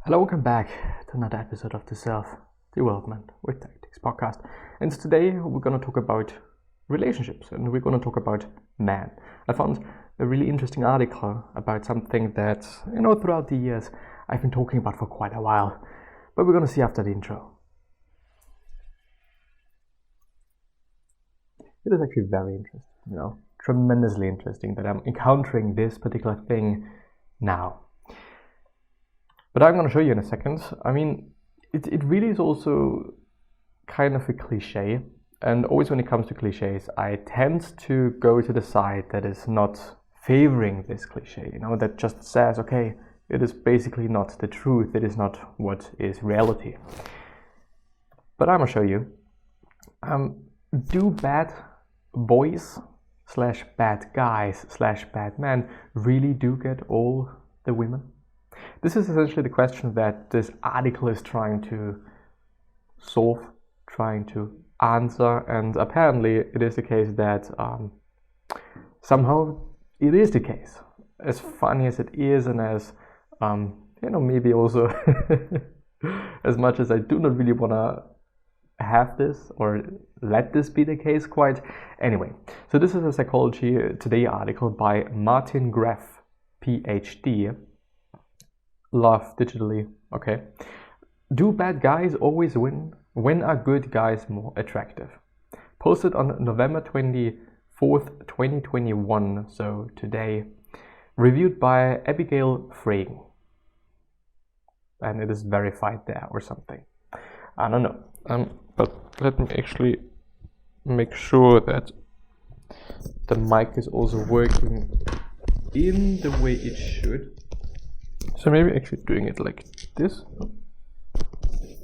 Hello, welcome back to another episode of the Self-Development with Tactics podcast. And today we're going to talk about relationships and we're going to talk about men. I found a really interesting article about something that, throughout the years I've been talking about for quite a while. But we're going to see after the intro. It is actually very interesting, tremendously interesting that I'm encountering this particular thing now. But I'm going to show you in a second. I mean, it really is also kind of a cliche. And always when it comes to cliches, I tend to go to the side that is not favoring this cliche, that just says, okay, it is basically not the truth. It is not what is reality. But I'm going to show you. Do bad boys / bad guys / bad men really do get all the women? This is essentially the question that this article is trying to solve, trying to answer, and apparently it is the case that somehow it is the case. As funny as it is, and as maybe also as much as I do not really want to have this or let this be the case quite. Anyway, so this is a Psychology Today article by Martin Greff, PhD. Love digitally. Okay. Do bad guys always win? When are good guys more attractive? Posted on November 24th, 2021. So today. Reviewed by Abigail Fragen. And it is verified there or something. I don't know. But let me actually make sure that the mic is also working in the way it should. So maybe actually doing it like this,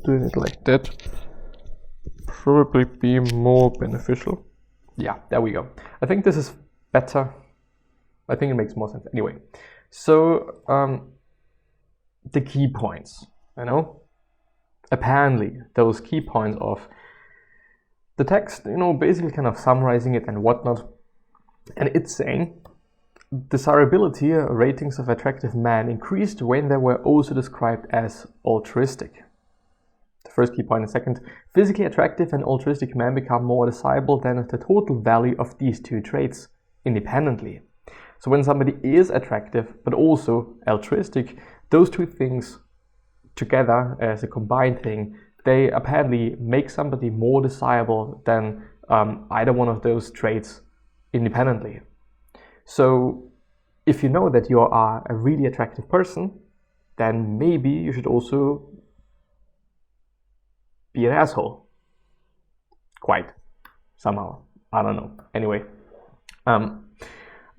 doing it like that, probably be more beneficial. Yeah, there we go. I think this is better. I think it makes more sense. Anyway, so the key points, apparently those key points of the text, basically kind of summarizing it and whatnot. And it's saying, desirability ratings of attractive men increased when they were also described as altruistic. The first key point. And second, physically attractive and altruistic men become more desirable than the total value of these two traits independently. So when somebody is attractive but also altruistic, those two things together as a combined thing, they apparently make somebody more desirable than either one of those traits independently. So if you know that you are a really attractive person, then maybe you should also be an asshole. Quite. Somehow. I don't know. Anyway.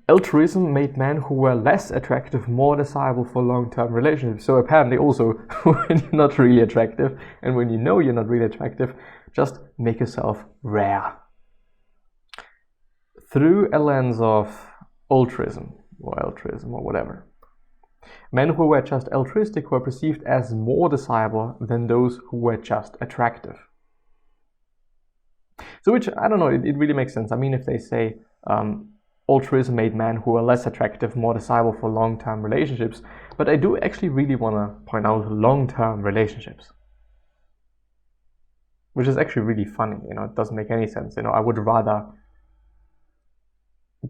Altruism made men who were less attractive more desirable for long-term relationships. So apparently also, when you're not really attractive, and when you know you're not really attractive, just make yourself rare. Through a lens of altruism or whatever. Men who were just altruistic were perceived as more desirable than those who were just attractive. So which, I don't know, it really makes sense. I mean, if they say altruism made men who are less attractive more desirable for long-term relationships, but I do actually really want to point out long-term relationships. Which is actually really funny, it doesn't make any sense. I would rather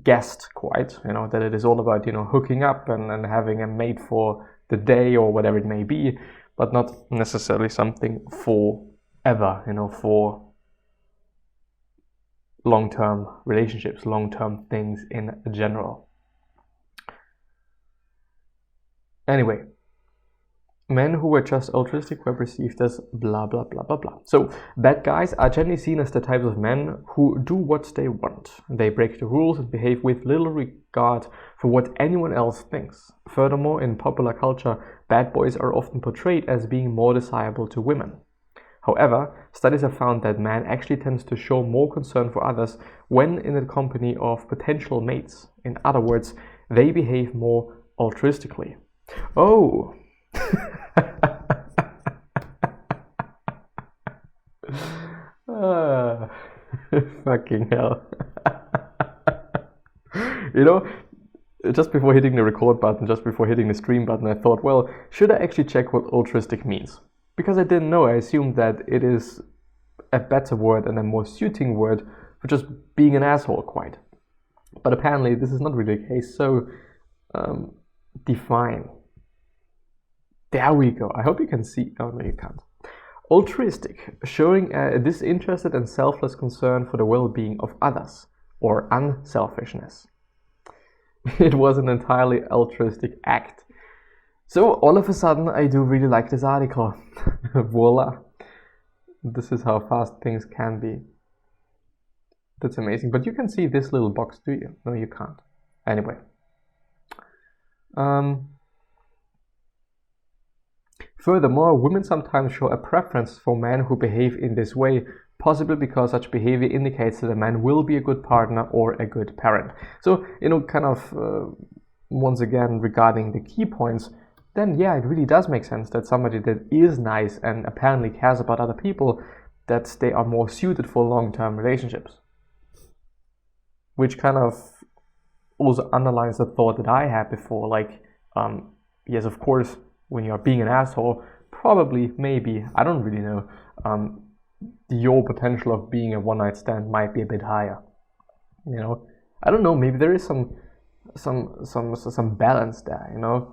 guessed quite, that it is all about, hooking up and having a mate for the day or whatever it may be, but not necessarily something forever, for long-term relationships, long-term things in general. Anyway, men who were just altruistic were perceived as blah, blah, blah, blah, blah. So bad guys are generally seen as the types of men who do what they want. They break the rules and behave with little regard for what anyone else thinks. Furthermore, in popular culture, bad boys are often portrayed as being more desirable to women. However, studies have found that man actually tends to show more concern for others when in the company of potential mates. In other words, they behave more altruistically. Oh! Fucking hell. just before hitting the record button, just before hitting the stream button, I thought, well, should I actually check what altruistic means? Because I didn't know. I assumed that it is a better word and a more suiting word for just being an asshole, quite. But apparently this is not really the case, so define. There we go. I hope you can see. Oh, no, you can't. Altruistic, showing a disinterested and selfless concern for the well-being of others, or unselfishness. It was an entirely altruistic act. So all of a sudden I do really like this article. Voila. This is how fast things can be. That's amazing. But you can see this little box, do you? No, you can't. Anyway. Furthermore, women sometimes show a preference for men who behave in this way, possibly because such behavior indicates that a man will be a good partner or a good parent. So, kind of, once again, regarding the key points, then yeah, it really does make sense that somebody that is nice and apparently cares about other people, that they are more suited for long-term relationships. Which kind of also underlines the thought that I had before, like, yes, of course, when you're being an asshole, probably, maybe, I don't really know, your potential of being a one-night stand might be a bit higher. I don't know, maybe there is some balance there,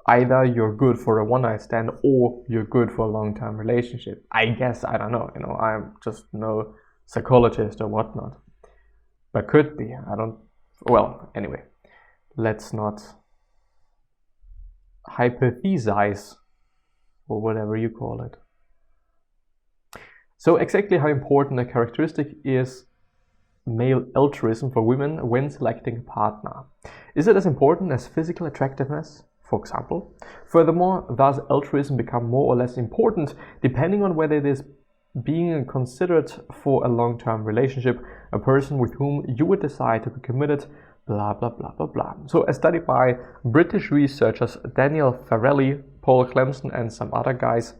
Either you're good for a one-night stand or you're good for a long-term relationship. I guess, I don't know, I'm just no psychologist or whatnot. But could be, well, anyway, let's not hypothesize, or whatever you call it. So exactly how important a characteristic is male altruism for women when selecting a partner? Is it as important as physical attractiveness, for example? Furthermore, does altruism become more or less important depending on whether it is being considered for a long-term relationship, a person with whom you would decide to be committed, blah, blah, blah, blah, blah. So a study by British researchers Daniel Farrelly, Paul Clemson, and some other guys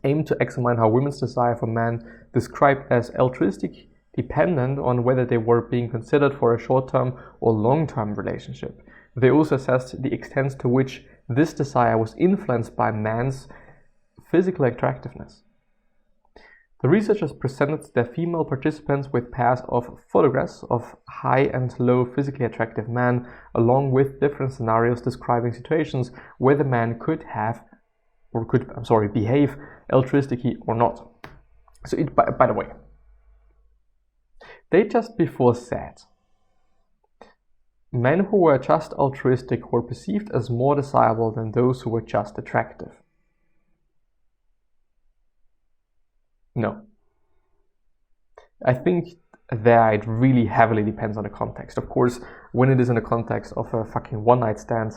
aimed to examine how women's desire for men described as altruistic dependent on whether they were being considered for a short-term or long-term relationship. They also assessed the extent to which this desire was influenced by men's physical attractiveness. The researchers presented their female participants with pairs of photographs of high and low physically attractive men, along with different scenarios describing situations where the man could behave altruistically or not. So by the way, they just before said men who were just altruistic were perceived as more desirable than those who were just attractive. No. I think there it really heavily depends on the context. Of course, when it is in the context of a fucking one-night stand,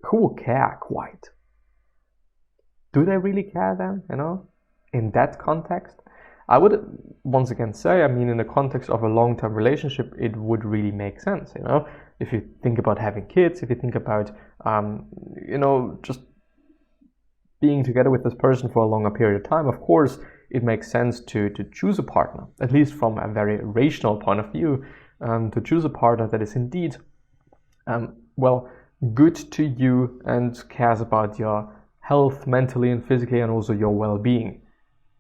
who will care quite? Do they really care then, in that context? I would once again say, in the context of a long-term relationship, it would really make sense, If you think about having kids, if you think about, just being together with this person for a longer period of time, of course, it makes sense to choose a partner, at least from a very rational point of view, to choose a partner that is indeed, good to you and cares about your health mentally and physically and also your well-being,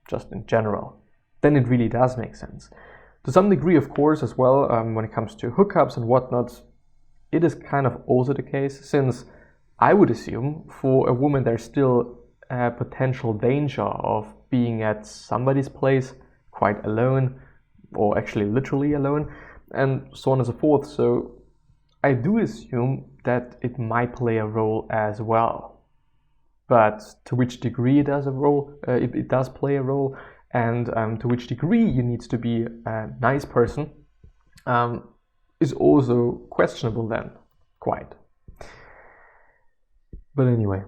just in general. Then it really does make sense. To some degree, of course, as well, when it comes to hookups and whatnot, it is kind of also the case, since I would assume for a woman there's still a potential danger of being at somebody's place quite alone, or actually literally alone, and so on and so forth. So I do assume that it might play a role as well. But to which degree it does play a role, and to which degree you need to be a nice person, is also questionable then, quite. But anyway.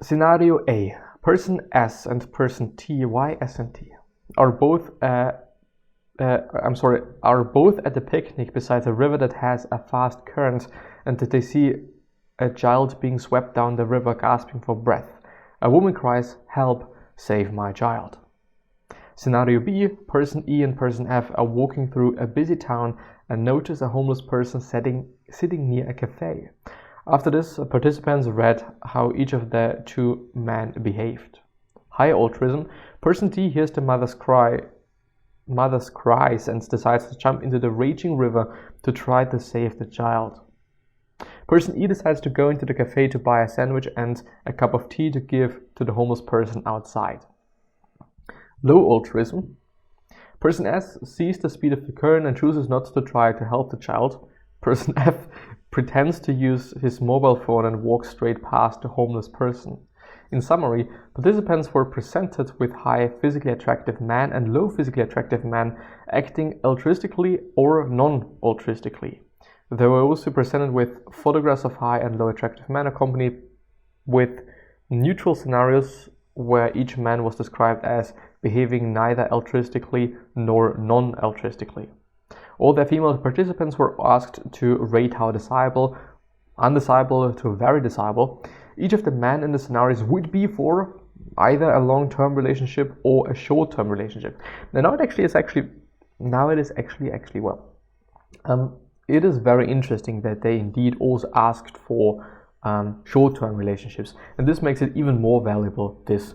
Scenario A. Person S and person T, Y, S and T, are both at the picnic beside a river that has a fast current, and that they see a child being swept down the river gasping for breath. A woman cries, "Help, save my child." Scenario B, person E and person F are walking through a busy town and notice a homeless person sitting near a cafe. After this, participants read how each of the two men behaved. High altruism, person D hears the mother's cries and decides to jump into the raging river to try to save the child. Person E decides to go into the cafe to buy a sandwich and a cup of tea to give to the homeless person outside. Low altruism. Person S sees the speed of the current and chooses not to try to help the child. Person F pretends to use his mobile phone and walks straight past the homeless person. In summary, participants were presented with high physically attractive men and low physically attractive men acting altruistically or non-altruistically. They were also presented with photographs of high and low attractive men accompanied with neutral scenarios where each man was described as behaving neither altruistically nor non-altruistically. All the female participants were asked to rate how desirable, undesirable to very desirable each of the men in the scenarios would be for either a long-term relationship or a short-term relationship. Now it is actually it is very interesting that they indeed also asked for short-term relationships, and this makes it even more valuable, this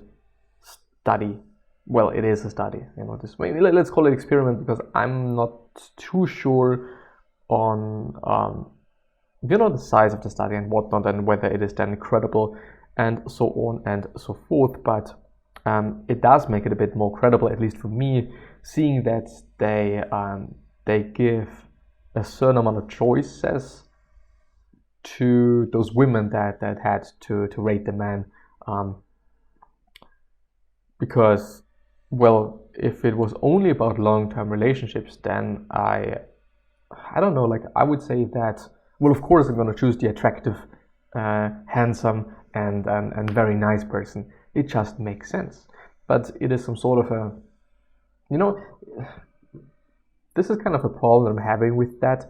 study. Well, it is a study, this maybe let's call it experiment, because I'm not too sure on the size of the study and whatnot, and whether it is then credible and so on and so forth. But it does make it a bit more credible, at least for me, seeing that they give a certain amount of choices to those women that had to rate the man, because, well, if it was only about long-term relationships, then I don't know, I would say that, well, of course I'm going to choose the attractive, handsome and very nice person. It just makes sense. But it is some sort of a, this is kind of a problem I'm having with that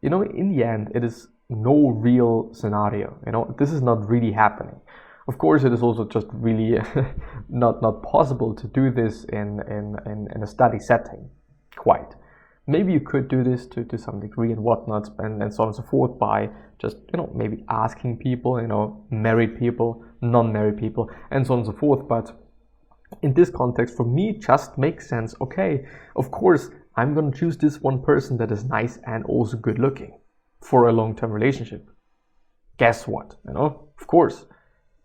in the end it is no real scenario. This is not really happening. Of course, it is also just really not possible to do this in a study setting, quite. Maybe you could do this to some degree and whatnot, and so on and so forth, by just, maybe asking people, married people, non-married people, and so on and so forth. But in this context, for me, it just makes sense. Okay, of course, I'm going to choose this one person that is nice and also good looking for a long-term relationship. Guess what? Of course.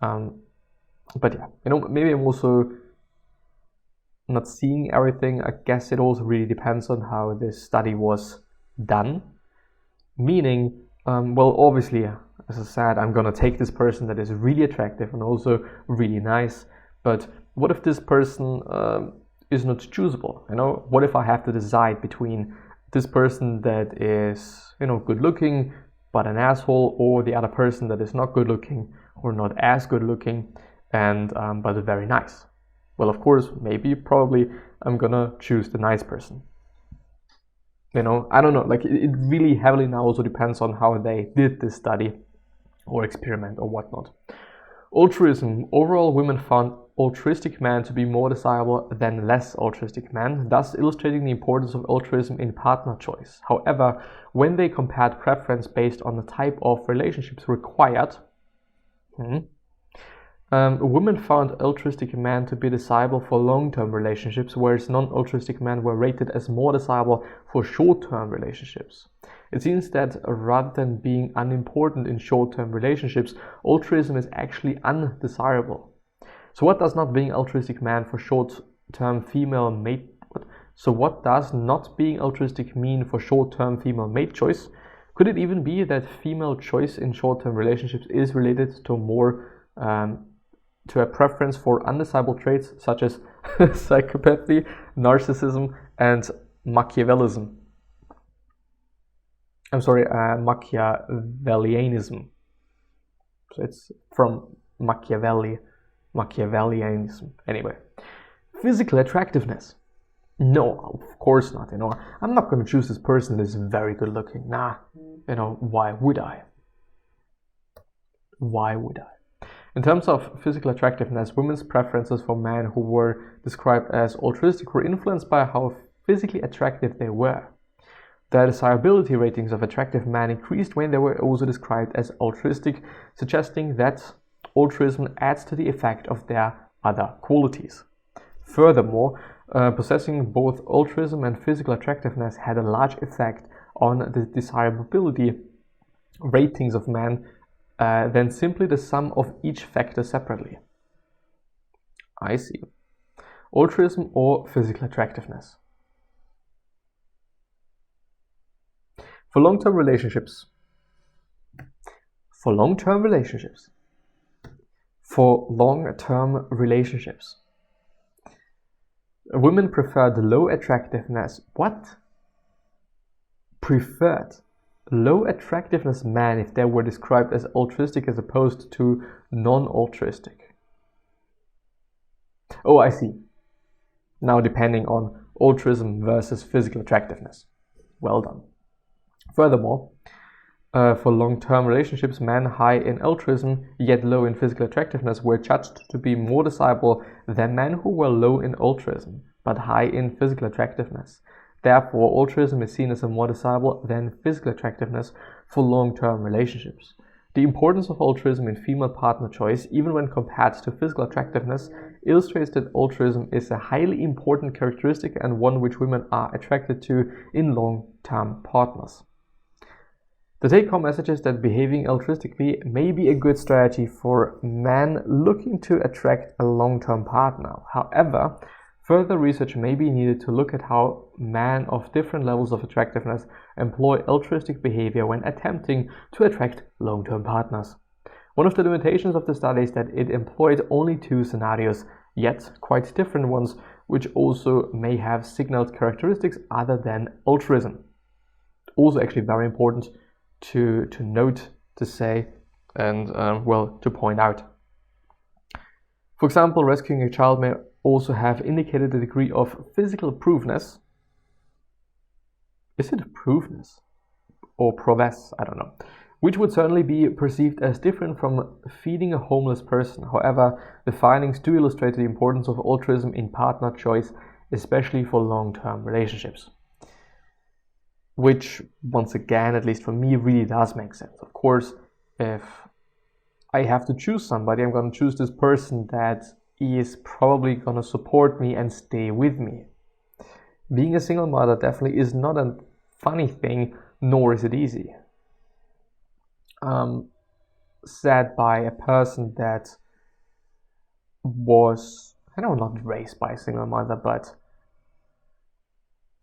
But yeah, maybe I'm also not seeing everything. I guess it also really depends on how this study was done. Meaning, well, obviously, as I said, I'm gonna take this person that is really attractive and also really nice. But what if this person is not choosable? What if I have to decide between this person that is, good looking but an asshole, or the other person that is not good looking or not as good looking and but very nice? Well, of course, probably I'm gonna choose the nice person. I don't know, it really heavily now also depends on how they did this study or experiment or whatnot. Altruism. Overall, women found altruistic men to be more desirable than less altruistic men, thus illustrating the importance of altruism in partner choice. However, when they compared preference based on the type of relationships required, women found altruistic men to be desirable for long-term relationships, whereas non-altruistic men were rated as more desirable for short-term relationships. It seems that rather than being unimportant in short-term relationships, altruism is actually undesirable. So what does not being altruistic man for short-term female mate? So what does not being altruistic mean for short-term female mate choice? Could it even be that female choice in short-term relationships is related to more to a preference for undesirable traits such as psychopathy, narcissism, and Machiavellianism? So it's from Machiavellianism. Anyway, physical attractiveness. No, of course not. I'm not going to choose this person that is very good looking. Nah, why would I? Why would I? In terms of physical attractiveness, women's preferences for men who were described as altruistic were influenced by how physically attractive they were. The desirability ratings of attractive men increased when they were also described as altruistic, suggesting that altruism adds to the effect of their other qualities. Furthermore, possessing both altruism and physical attractiveness had a large effect on the desirability ratings of men than simply the sum of each factor separately. I see. Altruism or physical attractiveness. For long-term relationships. For long-term relationships. For long-term relationships. Women preferred low attractiveness. What? Preferred low attractiveness men if they were described as altruistic as opposed to non-altruistic. Oh, I see. Now depending on altruism versus physical attractiveness. Well done. Furthermore, for long-term relationships, men high in altruism yet low in physical attractiveness were judged to be more desirable than men who were low in altruism but high in physical attractiveness. Therefore, altruism is seen as more desirable than physical attractiveness for long-term relationships. The importance of altruism in female partner choice, even when compared to physical attractiveness, illustrates that altruism is a highly important characteristic and one which women are attracted to in long-term partners. The take-home message is that behaving altruistically may be a good strategy for men looking to attract a long-term partner. However, further research may be needed to look at how men of different levels of attractiveness employ altruistic behavior when attempting to attract long-term partners. One of the limitations of the study is that it employed only 2 scenarios, yet quite different ones, which also may have signaled characteristics other than altruism. Also actually very important to note, to say, and to point out. For example, rescuing a child may also have indicated a degree of physical prowess. Is it prowess or prowess? I don't know. Which would certainly be perceived as different from feeding a homeless person. However, the findings do illustrate the importance of altruism in partner choice, especially for long-term relationships. Which, once again, at least for me, really does make sense. Of course, if I have to choose somebody, I'm going to choose this person that is probably going to support me and stay with me. Being a single mother definitely is not a funny thing, nor is it easy. Said by a person that was, not raised by a single mother, but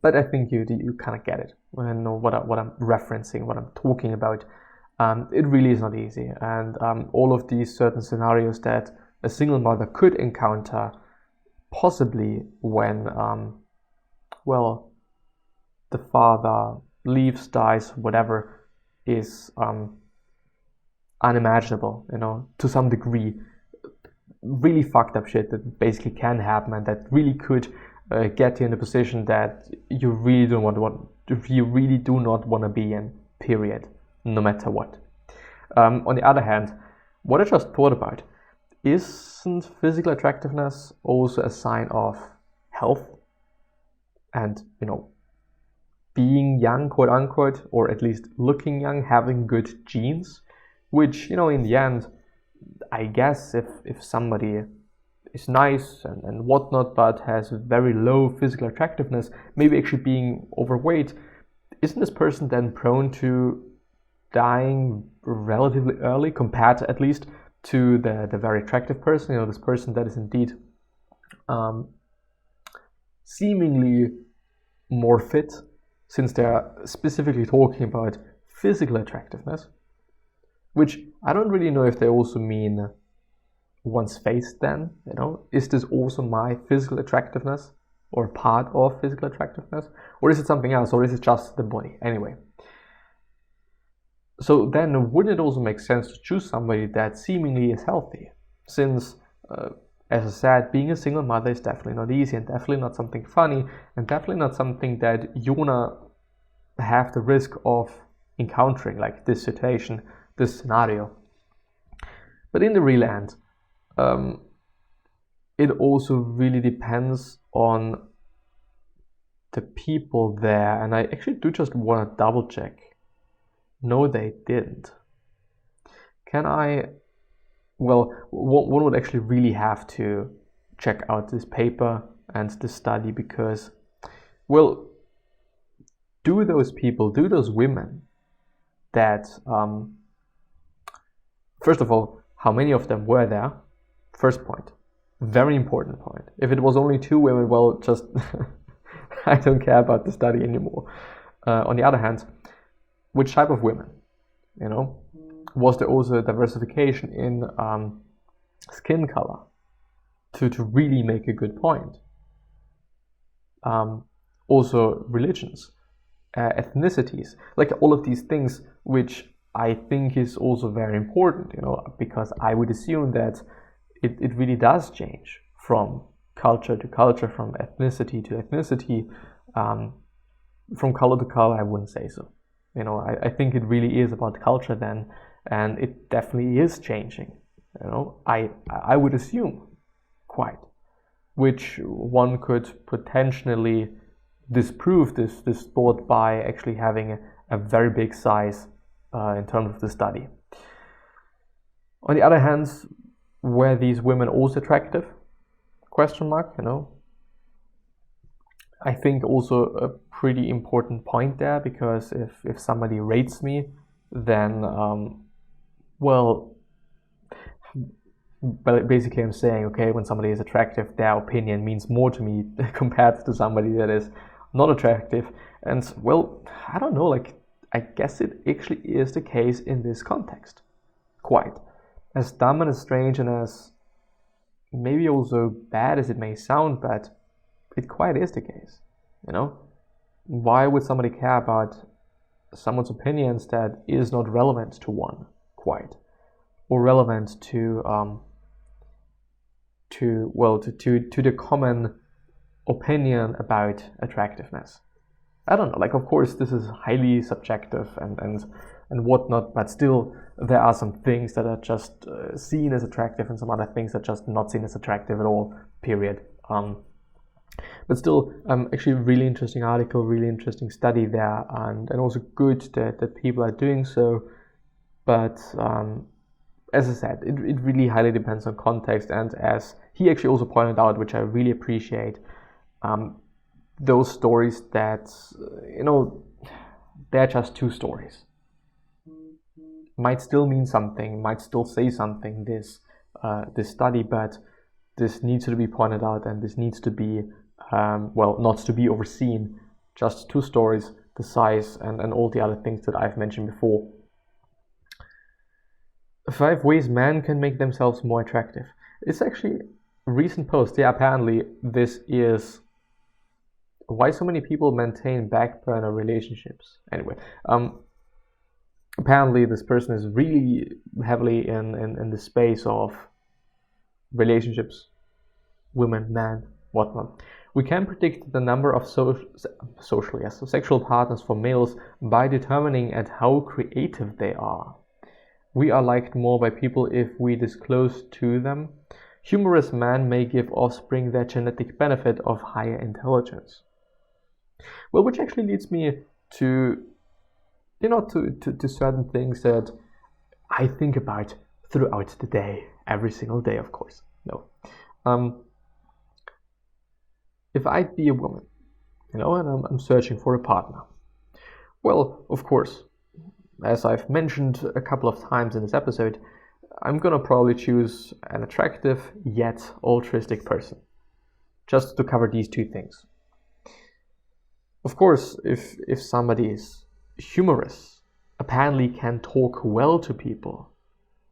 I think you kind of get it. I know what I'm referencing, what I'm talking about. It really is not easy, and all of these certain scenarios that a single mother could encounter, possibly when the father leaves, dies, whatever, is unimaginable, to some degree. Really fucked up shit that basically can happen, and that really could get you in a position that you really do not want to be in, period, no matter what. On the other hand, what I just thought about, isn't physical attractiveness also a sign of health and, being young, quote unquote, or at least looking young, having good genes, which, in the end, I guess if somebody is nice and whatnot, but has very low physical attractiveness, maybe actually being overweight, isn't this person then prone to dying relatively early, compared at least to the very attractive person, this person that is indeed seemingly more fit, since they're specifically talking about physical attractiveness, which I don't really know if they also mean one's face then, is this also my physical attractiveness or part of physical attractiveness, or is it something else, or is it just the body? Anyway, so then wouldn't it also make sense to choose somebody that seemingly is healthy, since as I said, being a single mother is definitely not easy, and definitely not something funny, and definitely not something that you wanna have the risk of encountering, like this situation, this scenario. But in the real end, it also really depends on the people there, and I actually do just want to double check. No, they didn't. Can I? Well, one would actually really have to check out this paper and this study, because, well, do those women that, first of all, how many of them were there? First point, very important point. If it was only 2 women, well, just I don't care about the study anymore. On the other hand, which type of women? You know, was there also diversification in skin color to really make a good point? Also religions, ethnicities, like all of these things, which I think is also very important, you know, because I would assume that it really does change from culture to culture, from ethnicity to ethnicity, from color to color. I wouldn't say so. You know, I think it really is about culture then, and it definitely is changing. You know, I would assume quite, which one could potentially disprove this thought by actually having a very big size in terms of the study. On the other hand, were these women also attractive? Question mark, you know. I think also a pretty important point there, because if somebody rates me, then well, basically I'm saying, okay, when somebody is attractive, their opinion means more to me compared to somebody that is not attractive. And well, I don't know, like, I guess it actually is the case in this context. Quite. As dumb and as strange and as maybe also bad as it may sound, but it quite is the case, you know? Why would somebody care about someone's opinions that is not relevant to one, quite, or relevant to the common opinion about attractiveness? I don't know, like, of course this is highly subjective and whatnot, but still there are some things that are just seen as attractive and some other things that are just not seen as attractive at all, period. But still, actually a really interesting article, really interesting study there, and also good that people are doing so. But as I said, it really highly depends on context, and as he actually also pointed out, which I really appreciate, those stories that, you know, they're just 2 stories. Might still mean something, might still say something, this study, but this needs to be pointed out, and this needs to be, not to be overseen. Just 2 stories, the size, and all the other things that I've mentioned before. 5 ways men can make themselves more attractive. It's actually a recent post. Yeah, apparently this is why so many people maintain backburner relationships. Anyway, apparently this person is really heavily in the space of relationships, women, men, whatnot. We can predict the number of sexual partners for males by determining at how creative they are. We are liked more by people if we disclose to them. Humorous men may give offspring their genetic benefit of higher intelligence. Well, which actually leads me to, you know, to certain things that I think about throughout the day, every single day, of course. No. If I'd be a woman, you know, and I'm searching for a partner, well, of course, as I've mentioned a couple of times in this episode, I'm gonna probably choose an attractive yet altruistic person, just to cover these 2 things. Of course, if somebody is humorous, apparently can talk well to people,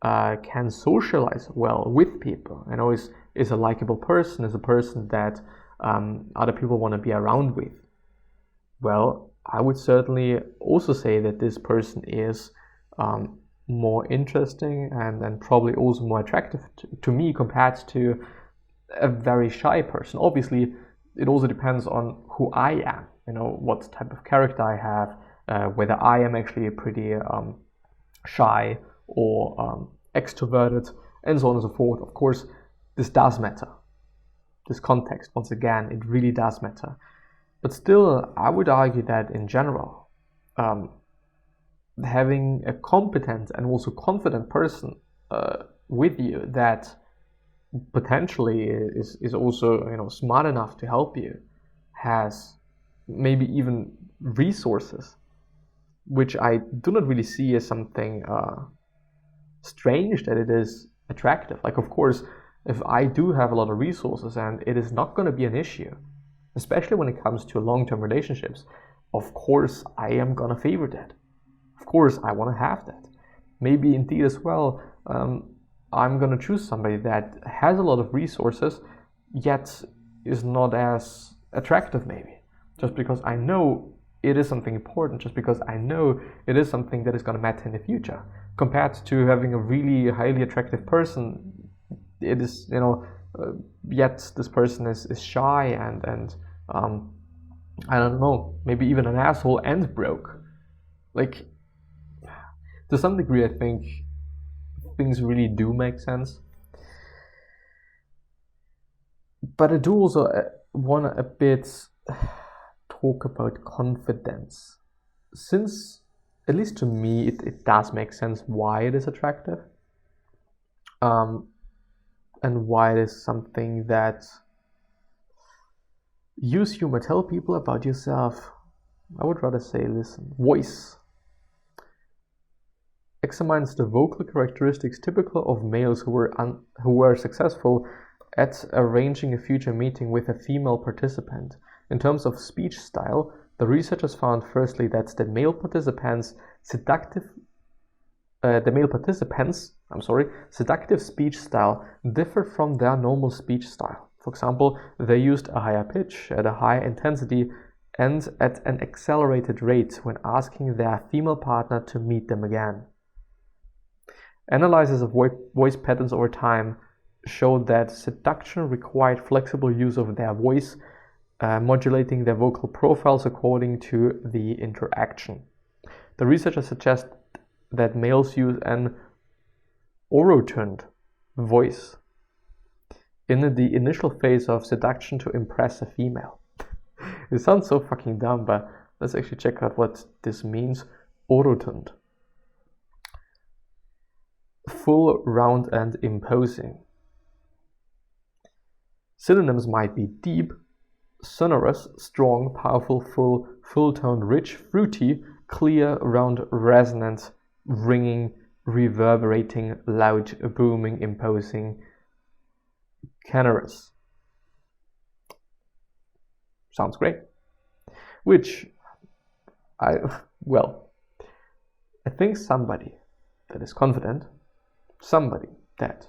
can socialize well with people, and always is a likable person, is a person that other people want to be around with, well, I would certainly also say that this person is more interesting and probably also more attractive to me compared to a very shy person. Obviously, it also depends on who I am, you know, what type of character I have, whether I am actually pretty shy or extroverted, and so on and so forth. Of course, this does matter. This context, once again, it really does matter. But still, I would argue that in general, having a competent and also confident person with you that potentially is also smart enough to help you, has maybe even resources, which I do not really see as something strange, that it is attractive. Like, of course, if I do have a lot of resources, and it is not going to be an issue, especially when it comes to long-term relationships, of course I am going to favor that. Of course I want to have that. Maybe indeed as well, I'm going to choose somebody that has a lot of resources, yet is not as attractive maybe. Just because I know it is something important, just because I know it is something that is going to matter in the future. Compared to having a really highly attractive person, it is, yet this person is shy and I don't know, maybe even an asshole and broke. Like, to some degree, I think things really do make sense. But I do also want to a bit talk about confidence, since, at least to me, it does make sense why it is attractive, and why it is something that use humor, tell people about yourself. I would rather say, listen, voice examines the vocal characteristics typical of males who were successful at arranging a future meeting with a female participant. In terms of speech style, the researchers found firstly that the male participants' seductive speech style differed from their normal speech style. For example, they used a higher pitch at a high intensity and at an accelerated rate when asking their female partner to meet them again. Analysis of voice patterns over time showed that seduction required flexible use of their voice, modulating their vocal profiles according to the interaction. The researchers suggest that males use an orotoned voice in the initial phase of seduction to impress a female. It sounds so fucking dumb, but let's actually check out what this means. Orotoned. Full, round, and imposing. Synonyms might be deep, sonorous, strong, powerful, full-toned, rich, fruity, clear, round, resonant, ringing, reverberating, loud, booming, imposing, canorous. Sounds great. Which, I think somebody that is confident, somebody that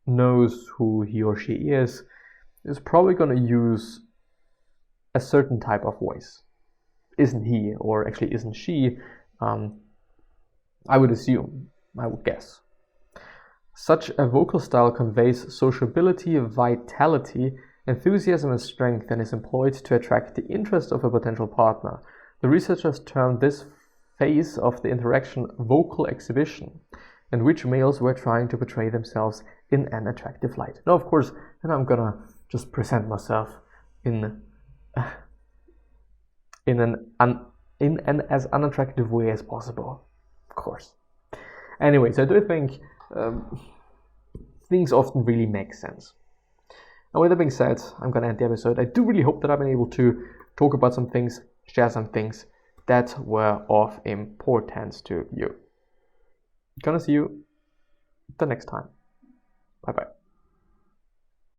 knows who he or she is probably going to use a certain type of voice. Isn't he, or actually isn't she? I would assume, I would guess. Such a vocal style conveys sociability, vitality, enthusiasm, and strength, and is employed to attract the interest of a potential partner. The researchers termed this phase of the interaction vocal exhibition, in which males were trying to portray themselves in an attractive light. Now, of course, and I'm gonna just present myself in an as unattractive way as possible, of course. Anyways, I do think things often really make sense. And with that being said, I'm gonna end the episode. I do really hope that I've been able to talk about some things, share some things that were of importance to you. Gonna see you the next time. Bye bye.